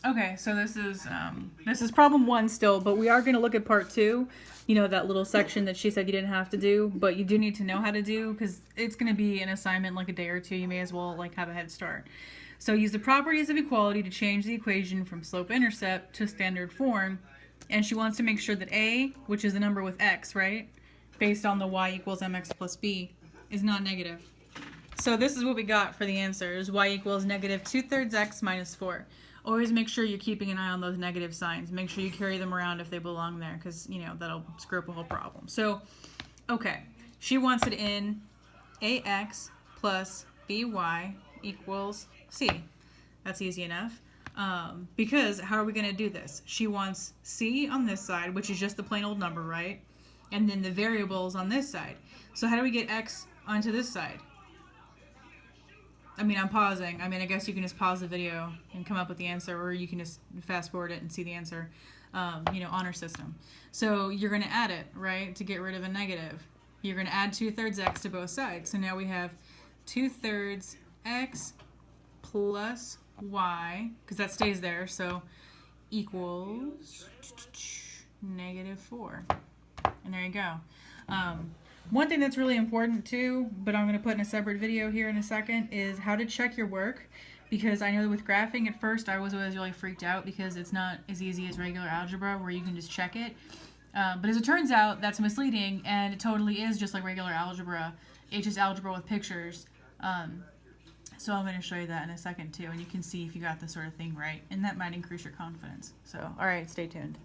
Okay, so this is problem one still, but we are going to look at part two. You know, that little section that she said you didn't have to do, but you do need to know how to do because it's going to be an assignment like a day or two. You may as well like have a head start. So use the properties of equality to change the equation from slope-intercept to standard form, and she wants to make sure that a, which is the number with x, right, based on the y equals mx plus b, is not negative. So this is what we got for the answers. Y equals negative 2/3 x minus 4. Always make sure you're keeping an eye on those negative signs. Make sure you carry them around if they belong there because, you know, that'll screw up a whole problem. So, okay. She wants it in ax plus by equals c. That's easy enough. Because how are we going to do this? She wants c on this side, which is just the plain old number, right? And then the variables on this side. So how do we get x onto this side? I mean, I'm pausing. I mean, I guess you can just pause the video and come up with the answer, or you can just fast forward it and see the answer, you know, honor system. So you're going to add it, right, to get rid of a negative. You're going to add 2/3 x to both sides. So now we have 2/3 x plus y, because that stays there, so equals negative 4. And there you go. One thing that's really important too, but I'm going to put in a separate video here in a second, is how to check your work. Because I know that with graphing at first I was always really freaked out because it's not as easy as regular algebra where you can just check it. But as it turns out, that's misleading, and it totally is just like regular algebra. It's just algebra with pictures. So I'm going to show you that in a second too, and you can see if you got this sort of thing right, and that might increase your confidence. So, all right, stay tuned.